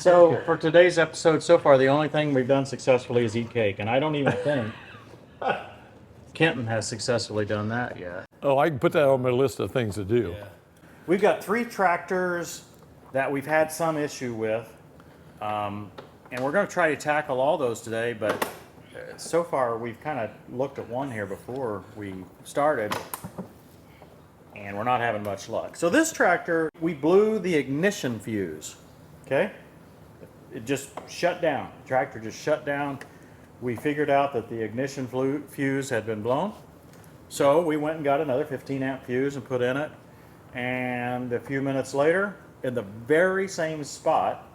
So for today's episode so far, the only thing we've done successfully is eat cake, and I don't even think Kenton has successfully done that yet. Oh, I can put that on my list of things to do. Yeah. We've got 3 tractors that we've had some issue with, and we're going to try to tackle all those today, but so far we've kind of looked at one here before we started, and we're not having much luck. So this tractor, we blew the ignition fuse, okay? It just shut down. The tractor just shut down. We figured out that the ignition fuse had been blown. So we went and got another 15 amp fuse and put in it. And a few minutes later, in the very same spot,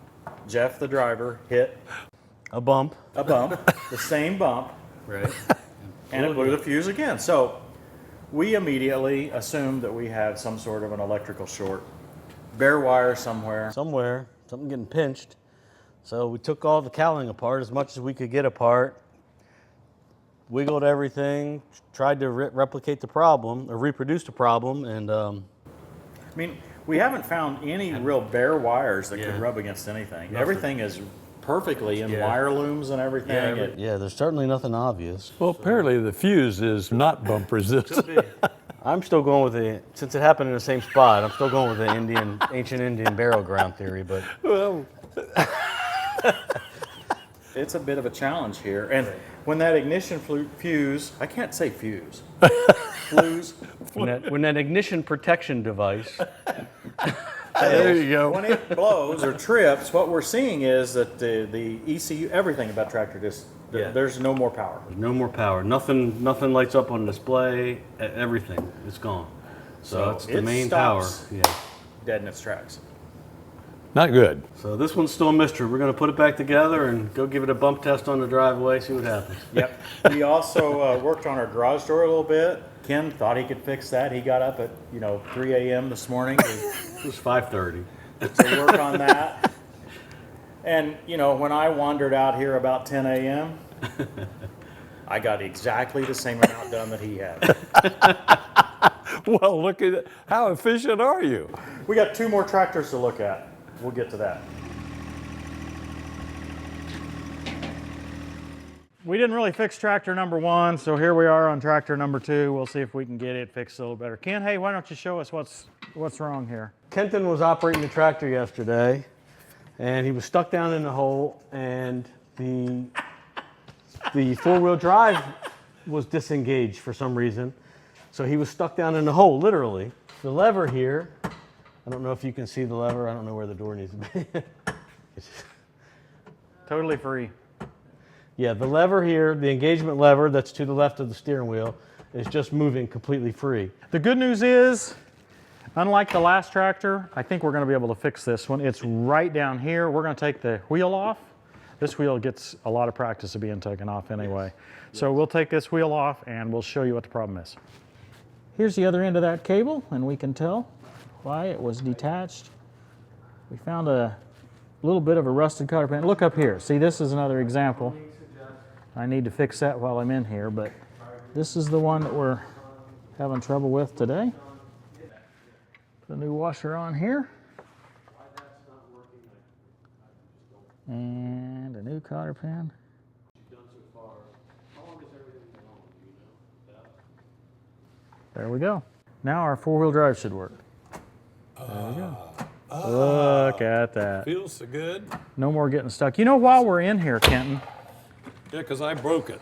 Jeff, the driver, hit a bump, the same bump, right? And it blew the fuse again. So we immediately assumed that we had some sort of an electrical short, bare wire somewhere. Something getting pinched. So we took all the cowling apart as much as we could get apart, wiggled everything, tried to replicate the problem, or reproduce the problem, and I mean, we haven't found any real bare wires that could rub against anything. Nothing. Everything is perfectly in wire looms and everything. Yeah, there's certainly nothing obvious. Well, apparently the fuse is not bump resistant. I'm still going with since it happened in the same spot, I'm still going with the ancient Indian burial ground theory, but. Well. It's a bit of a challenge here. And when that ignition fuse, I can't say fuse, fuse. When that ignition protection device. There you go. When it blows or trips, what we're seeing is that the ECU, everything about tractor there's no more power. There's no more power. Nothing lights up on display. Everything, it's gone. So it's the main power. Yeah. Dead in its tracks. Not good. So this one's still a mystery. We're going to put it back together and go give it a bump test on the driveway, see what happens. Yep. We also worked on our garage door a little bit. Ken thought he could fix that. He got up at 3 a.m. this morning. It was 5:30. To work on that. And when I wandered out here about 10 a.m., I got exactly the same amount done that he had. Well, look at it. How efficient are you? We got 2 more tractors to look at. We'll get to that. We didn't really fix tractor number 1, so here we are on tractor number 2. We'll see if we can get it fixed a little better. Ken, hey, why don't you show us what's wrong here? Kenton was operating the tractor yesterday, and he was stuck down in the hole, and the 4-wheel drive was disengaged for some reason. So he was stuck down in the hole, literally. The lever here, I don't know if you can see the lever. I don't know where the door needs to be. Totally free. Yeah, the lever here, the engagement lever that's to the left of the steering wheel, is just moving completely free. The good news is, unlike the last tractor, I think we're going to be able to fix this one. It's right down here. We're going to take the wheel off. This wheel gets a lot of practice of being taken off anyway. Yes. So we'll take this wheel off and we'll show you what the problem is. Here's the other end of that cable, and we can tell why it was detached. We found a little bit of a rusted cotter pin. Look up here. See, this is another example. I need to fix that while I'm in here, but this is the one that we're having trouble with today. Put a new washer on here. And a new cotter pin. There we go. Now our 4-wheel drive should work. There we go. Look at that. Feels so good. No more getting stuck. While we're in here, Kenton. Yeah, because I broke it.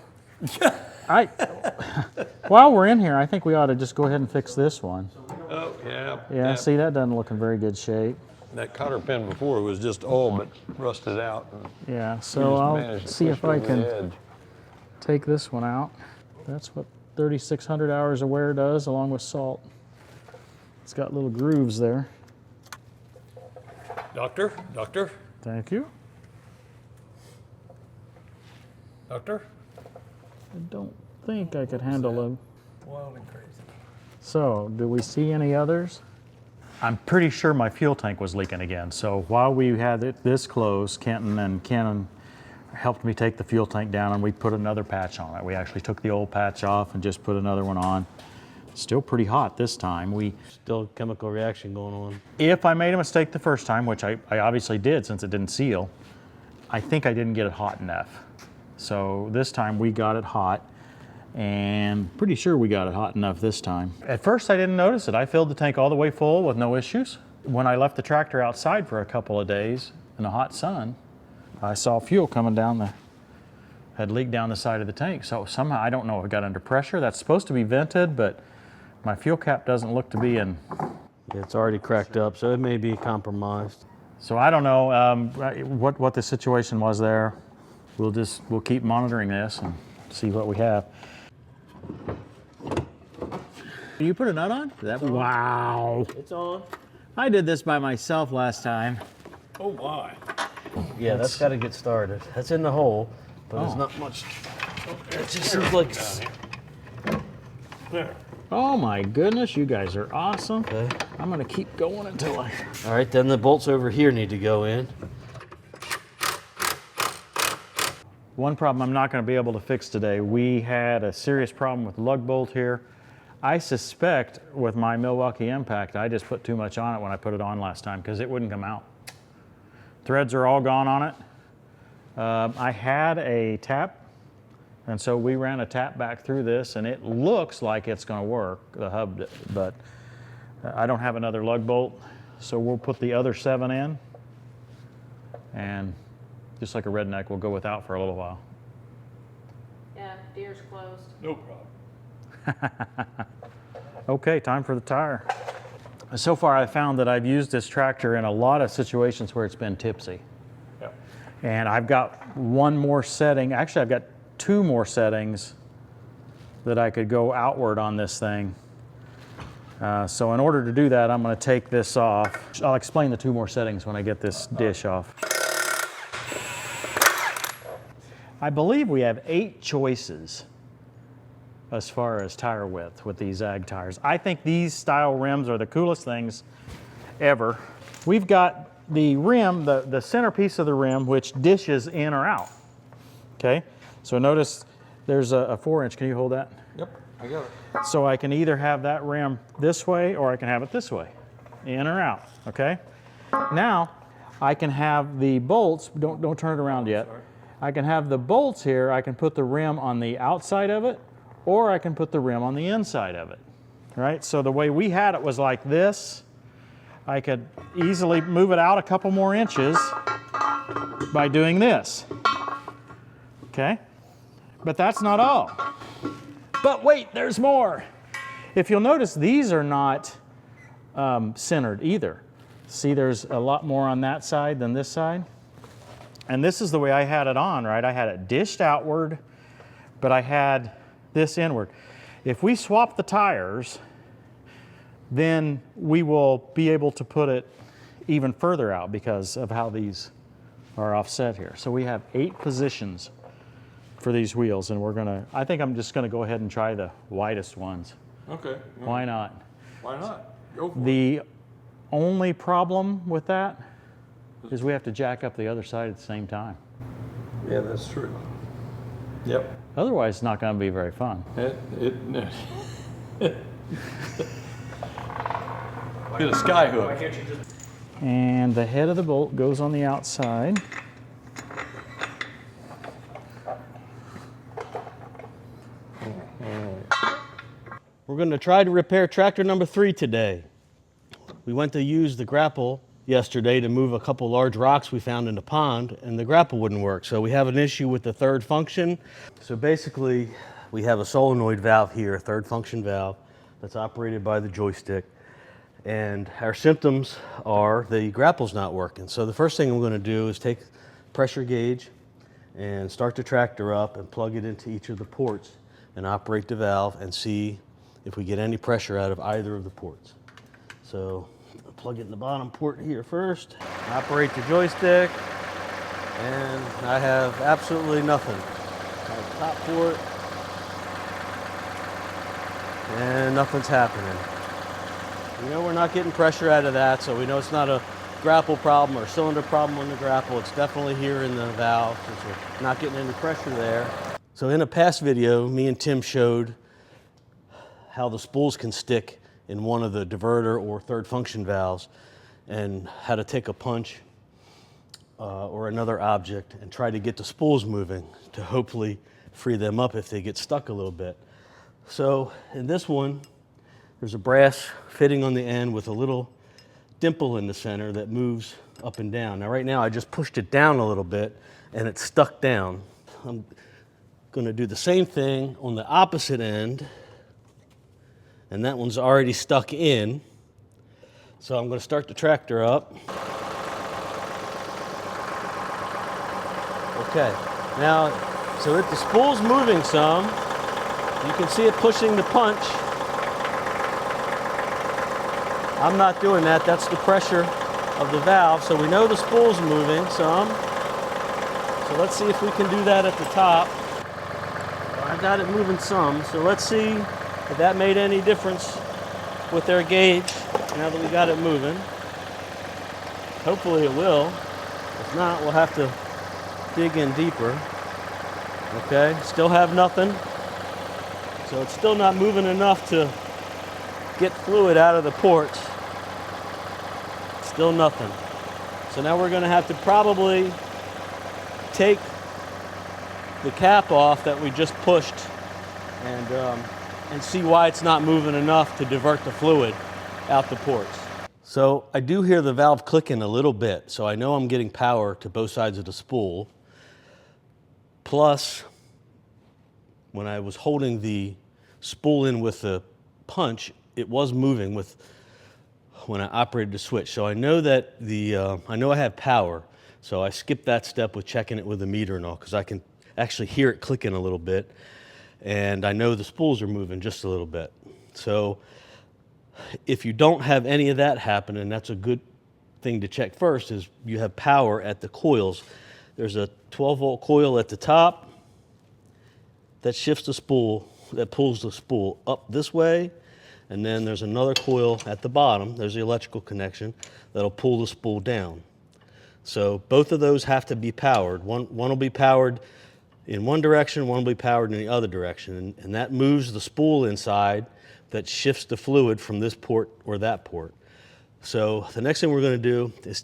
While we're in here, I think we ought to just go ahead and fix this one. Oh, yeah. Yeah, see, that doesn't look in very good shape. That cotter pin before was just all but rusted out. Yeah, so I'll see if I can take this one out. That's what 3,600 hours of wear does, along with salt. It's got little grooves there. Doctor? Thank you. Doctor? I don't think I could handle them. Wild and crazy. So, do we see any others? I'm pretty sure my fuel tank was leaking again. So while we had it this close, Kenton and Ken helped me take the fuel tank down, and we put another patch on it. We actually took the old patch off and just put another one on. Still pretty hot this time. Still chemical reaction going on. If I made a mistake the first time, which I obviously did since it didn't seal, I think I didn't get it hot enough. So this time we got it hot, and pretty sure we got it hot enough this time. At first I didn't notice it. I filled the tank all the way full with no issues. When I left the tractor outside for a couple of days in the hot sun, I saw fuel coming down had leaked down the side of the tank. So somehow, I don't know if it got under pressure. That's supposed to be vented, but my fuel cap doesn't look to be in. Yeah, it's already cracked up, so it may be compromised. So I don't know what the situation was there. We'll keep monitoring this and see what we have. You put a nut on? Wow. It's on. I did this by myself last time. Oh my. Yeah, that's got to get started. That's in the hole, but there's not much. It just seems like it's... There. Oh my goodness, you guys are awesome. Okay. I'm gonna keep going until I... All right, then the bolts over here need to go in. One problem I'm not gonna be able to fix today. We had a serious problem with the lug bolt here. I suspect with my Milwaukee Impact, I just put too much on it when I put it on last time because it wouldn't come out. Threads are all gone on it. I had a tap, and so we ran a tap back through this, and it looks like it's going to work, the hub, but I don't have another lug bolt, so we'll put the other 7 in, and just like a redneck, we'll go without for a little while. Yeah, Deere's closed. No problem. Okay, time for the tire. So far, I've found that I've used this tractor in a lot of situations where it's been tipsy. Yep. And I've got one more setting. Actually, I've got 2 more settings that I could go outward on this thing. So in order to do that, I'm going to take this off. I'll explain the 2 more settings when I get this dish off. I believe we have 8 choices as far as tire width with these ag tires. I think these style rims are the coolest things ever. We've got the rim, the centerpiece of the rim, which dishes in or out. Okay, so notice there's a 4-inch. Can you hold that? Yep, I got it. So I can either have that rim this way or I can have it this way, in or out. Okay. Now I can have the bolts. Don't turn it around yet. Sorry. I can have the bolts here. I can put the rim on the outside of it, or I can put the rim on the inside of it, right? So the way we had it was like this. I could easily move it out a couple more inches by doing this, okay? But that's not all. But wait, there's more. If you'll notice, these are not centered either. See, there's a lot more on that side than this side. And this is the way I had it on, right? I had it dished outward, but I had this inward. If we swap the tires, then we will be able to put it even further out because of how these are offset here. So we have 8 positions for these wheels, and I think I'm just gonna go ahead and try the widest ones. Okay. Why not? Why not? Go for it. The only problem with that is we have to jack up the other side at the same time. Yeah, that's true. Yep. Otherwise, it's not gonna be very fun. Get a sky hook. And the head of the bolt goes on the outside. We're going to try to repair tractor number 3 today. We went to use the grapple yesterday to move a couple large rocks we found in the pond, and the grapple wouldn't work. So we have an issue with the third function. So basically, we have a solenoid valve here, a third function valve, that's operated by the joystick. And our symptoms are the grapple's not working. So the first thing I'm going to do is take pressure gauge and start the tractor up and plug it into each of the ports and operate the valve and see if we get any pressure out of either of the ports. So I'll plug it in the bottom port here first, operate the joystick, and I have absolutely nothing. I have the top port, and nothing's happening. We know we're not getting pressure out of that, so we know it's not a grapple problem or cylinder problem on the grapple. It's definitely here in the valve, since we're not getting any pressure there. So in a past video, me and Tim showed how the spools can stick in one of the diverter or third function valves, and how to take a punch or another object and try to get the spools moving to hopefully free them up if they get stuck a little bit. So in this one, there's a brass fitting on the end with a little dimple in the center that moves up and down. Now right now I just pushed it down a little bit and it's stuck down. I'm going to do the same thing on the opposite end, and that one's already stuck in. So I'm going to start the tractor up. Okay, now, so if the spool's moving some, you can see it pushing the punch. I'm not doing that, that's the pressure of the valve, so we know the spool's moving some. So let's see if we can do that at the top. I got it moving some, so let's see if that made any difference with their gauge now that we got it moving. Hopefully it will. If not, we'll have to dig in deeper. Okay, still have nothing. So it's still not moving enough to get fluid out of the ports. Still nothing. So now we're going to have to probably take the cap off that we just pushed and see why it's not moving enough to divert the fluid out the ports. So I do hear the valve clicking a little bit, so I know I'm getting power to both sides of the spool. Plus, when I was holding the spool in with the punch, it was moving with when I operated the switch. So I know that I know I have power. So I skipped that step with checking it with the meter and all, because I can actually hear it clicking a little bit, and I know the spools are moving just a little bit. So if you don't have any of that happening, that's a good thing to check first, is you have power at the coils. There's a 12-volt coil at the top that shifts the spool, that pulls the spool up this way, and then there's another coil at the bottom, there's the electrical connection, that'll pull the spool down. So both of those have to be powered. One will be powered in one direction, one will be powered in the other direction, and that moves the spool inside that shifts the fluid from this port or that port. So the next thing we're going to do is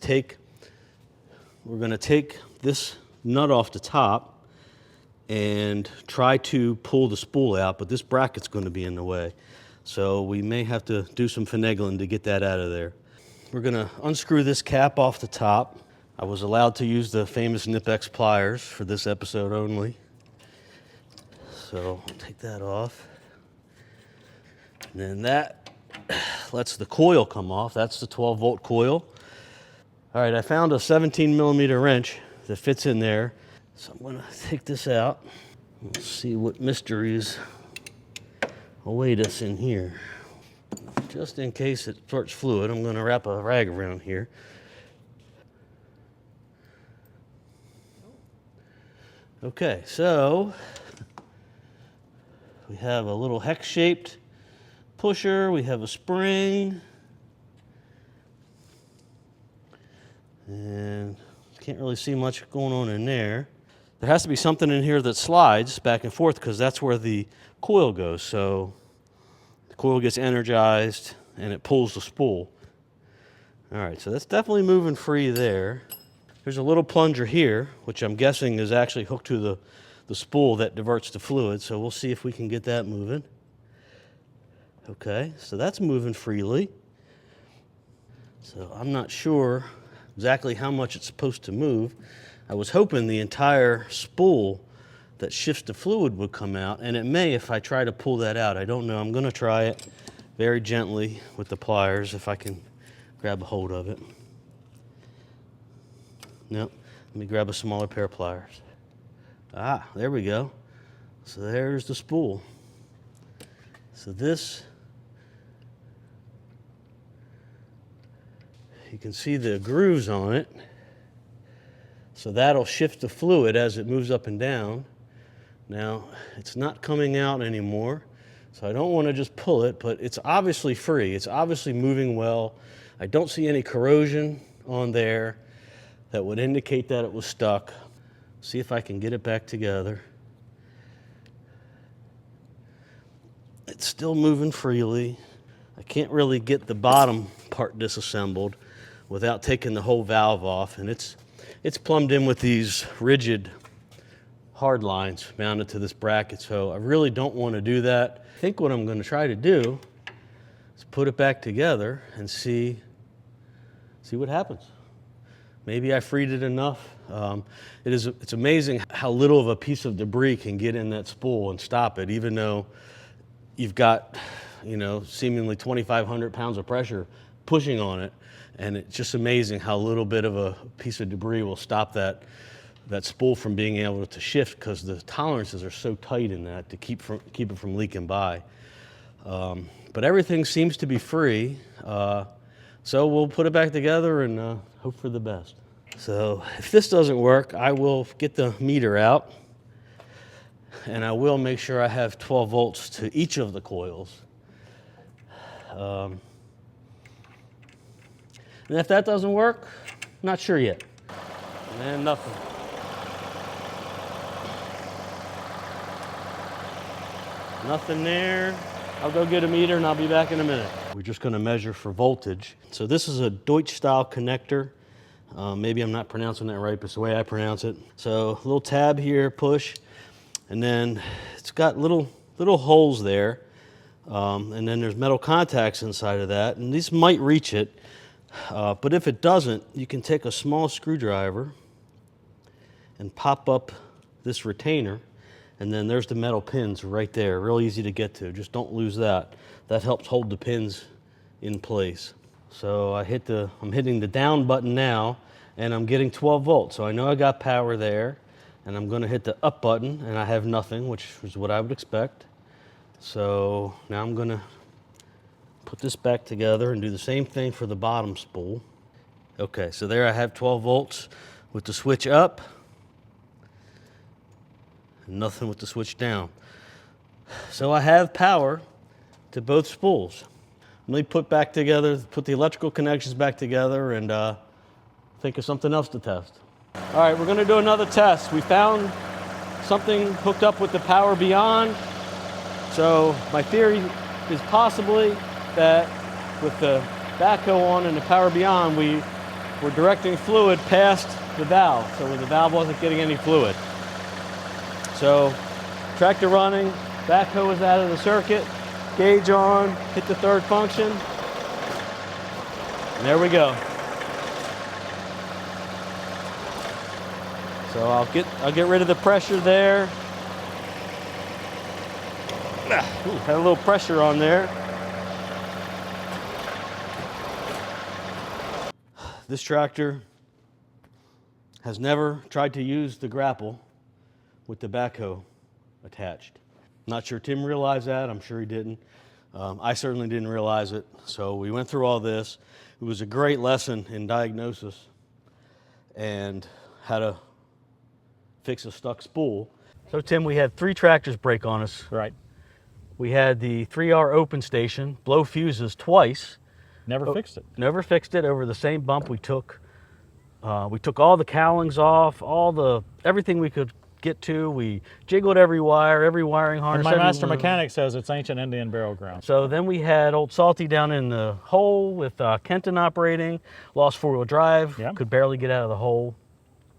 we're going to take this nut off the top and try to pull the spool out, but this bracket's going to be in the way. So we may have to do some finagling to get that out of there. We're going to unscrew this cap off the top. I was allowed to use the famous Nip-X pliers for this episode only. So I'll take that off. And then that lets the coil come off. That's the 12-volt coil. All right, I found a 17-millimeter wrench that fits in there. So I'm going to take this out. We'll see what mysteries await us in here. Just in case it starts fluid, I'm going to wrap a rag around here. Okay, so we have a little hex-shaped pusher, we have a spring, and can't really see much going on in there. There has to be something in here that slides back and forth, because that's where the coil goes. So the coil gets energized and it pulls the spool. All right, so that's definitely moving free there. There's a little plunger here, which I'm guessing is actually hooked to the spool that diverts the fluid, so we'll see if we can get that moving. Okay, so that's moving freely. So I'm not sure exactly how much it's supposed to move. I was hoping the entire spool that shifts the fluid would come out, and it may if I try to pull that out. I don't know. I'm going to try it very gently with the pliers if I can grab a hold of it. Nope. Let me grab a smaller pair of pliers. Ah, there we go. So there's the spool. So this, you can see the grooves on it. So that'll shift the fluid as it moves up and down. Now, it's not coming out anymore, so I don't want to just pull it, but it's obviously free. It's obviously moving well. I don't see any corrosion on there that would indicate that it was stuck. See if I can get it back together. it's still moving freely. I can't really get the bottom part disassembled without taking the whole valve off, and it's plumbed in with these rigid hard lines mounted to this bracket, so I really don't want to do that. I think what I'm going to try to do is put it back together and see what happens. Maybe I freed it enough. It's amazing how little of a piece of debris can get in that spool and stop it, even though you've got, seemingly 2,500 pounds of pressure pushing on it. And it's just amazing how little bit of a piece of debris will stop that spool from being able to shift, because the tolerances are so tight in that to keep it from leaking by. But everything seems to be free. So we'll put it back together and hope for the best. So if this doesn't work, I will get the meter out, and I will make sure I have 12 volts to each of the coils. And if that doesn't work, not sure yet. And nothing. Nothing there. I'll go get a meter and I'll be back in a minute. We're just going to measure for voltage. So this is a Deutsch style connector. Maybe I'm not pronouncing that right, but it's the way I pronounce it. So a little tab here, push, and then it's got little holes there. And then there's metal contacts inside of that, and these might reach it. But if it doesn't, you can take a small screwdriver and pop up this retainer, and then there's the metal pins right there, real easy to get to. Just don't lose that. That helps hold the pins in place. So I'm hitting the down button now, and I'm getting 12 volts. So I know I got power there, and I'm going to hit the up button, and I have nothing, which is what I would expect. So now I'm going to put this back together and do the same thing for the bottom spool. Okay, so there I have 12 volts with the switch up, and nothing with the switch down. So I have power to both spools. Let me put the electrical connections back together, and think of something else to test. All right, we're going to do another test. We found something hooked up with the power beyond. So my theory is possibly that with the backhoe on and the power beyond, we were directing fluid past the valve, so the valve wasn't getting any fluid. So tractor running, backhoe is out of the circuit, gauge on, hit the third function, and there we go. So I'll get rid of the pressure there. Had a little pressure on there. This tractor has never tried to use the grapple with the backhoe attached. Not sure Tim realized that. I'm sure he didn't. I certainly didn't realize it. So we went through all this. It was a great lesson in diagnosis and how to fix a stuck spool. So Tim, we had 3 tractors break on us. Right. We had the 3R open station blow fuses twice. Never fixed it. Never fixed it over the same bump. We took all the cowlings off, everything we could get to. We jiggled every wire, every wiring harness. And my master mechanic says it's ancient Indian burial ground. So then we had old Salty down in the hole with Kenton operating, lost 4-wheel drive, Yep. could barely get out of the hole.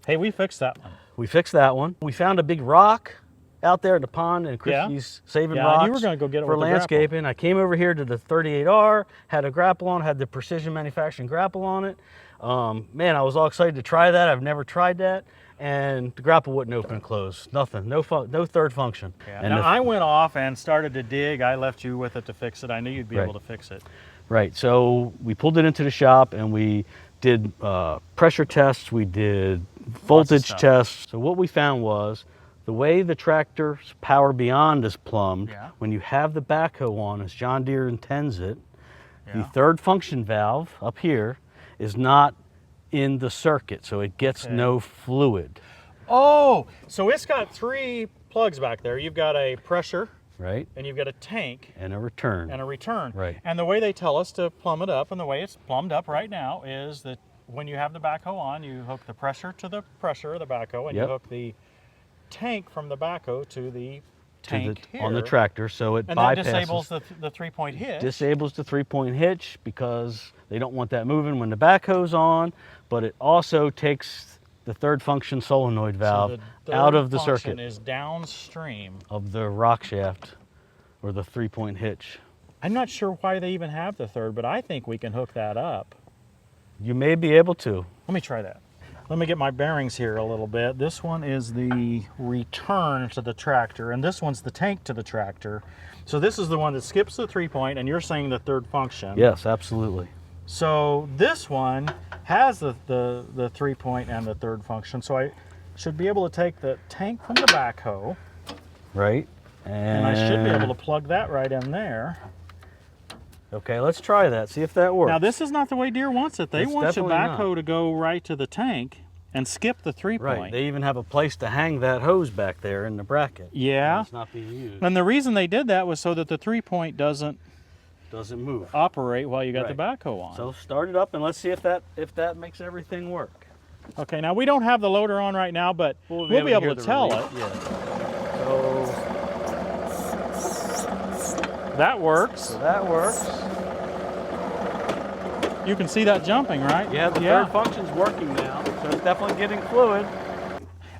Hey, we fixed that one. We fixed that one. We found a big rock out there in the pond, and Christy's saving Yeah, rocks you were gonna go get it for with the grapple. landscaping. I came over here to the 38R, had a grapple on, had the precision manufacturing grapple on it. Man, I was all excited to try that. I've never tried that, and the grapple wouldn't open and close. Nothing, no third function. Yeah. And Now, I went off and started to dig. I left you with it to fix it. I knew you'd be Right. able to fix it. Right, so we pulled it into the shop and we did pressure tests, we did voltage stuff. tests. So what we found was the way the tractor's power beyond is plumbed, Yeah. when you have the backhoe on, as John Deere intends it, the Yeah. third function valve up here is not in the circuit, so it gets Okay. no fluid, Oh, so it's got 3 plugs back there. You've got a pressure, right? and you've got a tank, And a return. and a return. Right. And the way they tell us to plumb it up, and the way it's plumbed up right now, is that when you have the backhoe on, you hook the pressure to the pressure of the backhoe, and Yep. you hook the tank from the backhoe to the tank on the here, tractor, so it and that bypasses. disables the 3-point hitch. Disables the 3-point hitch because they don't want that moving when the backhoe's on, but it also takes the third function solenoid valve out of the circuit is downstream of the rock shaft or the 3-point hitch. I'm not sure why they even have the third, but I think we can hook that up. You may be able to. Let me try that. Let me get my bearings here a little bit. This one is the return to the tractor, and this one's the tank to the tractor. So this is the one that skips the 3-point, and you're saying the third function. Yes, absolutely. So this one has the 3-point and the third function. So I should be able to take the tank from the backhoe. Right. And I should be able to plug that right in there. Okay, let's try that. See if that works. Now this is not the way Deere wants it. They It's want your definitely backhoe to go right to the tank and skip the 3-point. Right. They even have a place to hang that hose back there in the bracket. Yeah. It's not being used. And the reason they did that was so that the 3-point doesn't move. operate while you got the Right. backhoe on. So start it up and let's see if that makes everything work. Okay, now we don't have the loader on right now, but we'll be able hear to the tell relief. it. Yeah. So That works. that works. You can see that jumping, right? Yeah, the third function's working now, so it's definitely getting fluid.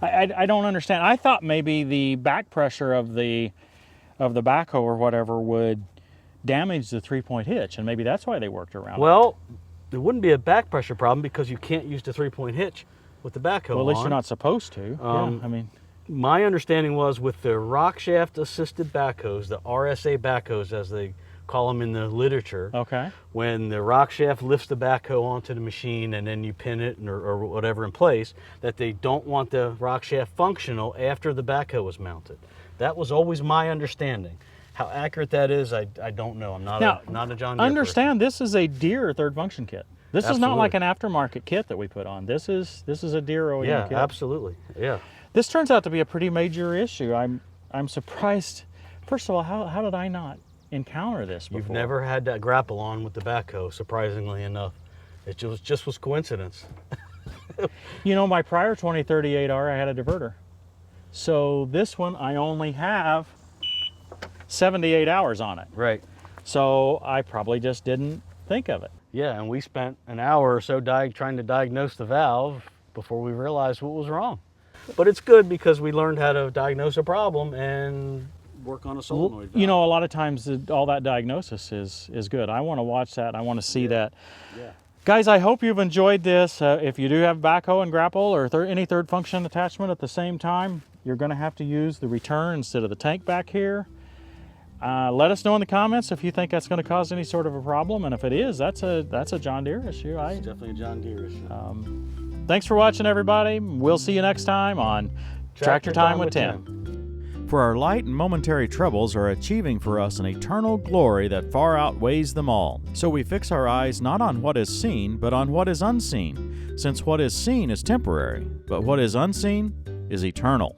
I don't understand. I thought maybe the back pressure of the backhoe or whatever would damage the 3-point hitch, and maybe that's why they worked around it. Well, there wouldn't be a back pressure problem because you can't use the 3-point hitch with the backhoe Well, at least on. you're not supposed to. Yeah, I mean, My understanding was with the rock shaft assisted backhoes, the RSA backhoes as they call them in the literature, okay. when the rock shaft lifts the backhoe onto the machine and then you pin it or whatever in place, that they don't want the rock shaft functional after the backhoe is mounted. That was always my understanding. How accurate that is, I don't know. I'm not a John Deere Understand, this is a Deere third function kit. This is not Absolutely. like an aftermarket kit that we put on. This is a Deere OEM person. kit. Yeah, absolutely. Yeah. This turns out to be a pretty major issue. I'm surprised. First of all, how did I not encounter this before? You've never had that grapple on with the backhoe, surprisingly enough. It just was coincidence. You know, my prior 2038R, I had a diverter. So this one, I only have 78 hours on it. Right. So I probably just didn't think of it. Yeah, and we spent an hour or so trying to diagnose the valve before we realized what was wrong. But it's good because we learned how to diagnose a problem and work on a solenoid valve. You know, a lot of times all that diagnosis is good. I want to watch that. I want to see that. Yeah. Guys, I hope you've enjoyed this. If you do have backhoe and grapple or any third function attachment at the same time, you're going to have to use the return instead of the tank back here. Let us know in the comments if you think that's going to cause any sort of a problem, and if it is, that's a John Deere issue. It's definitely a John Deere issue. Thanks for watching, everybody. We'll see you next time on Tractor Time with Tim. For our light and momentary troubles are achieving for us an eternal glory that far outweighs them all. So we fix our eyes not on what is seen, but on what is unseen, since what is seen is temporary, but what is unseen is eternal.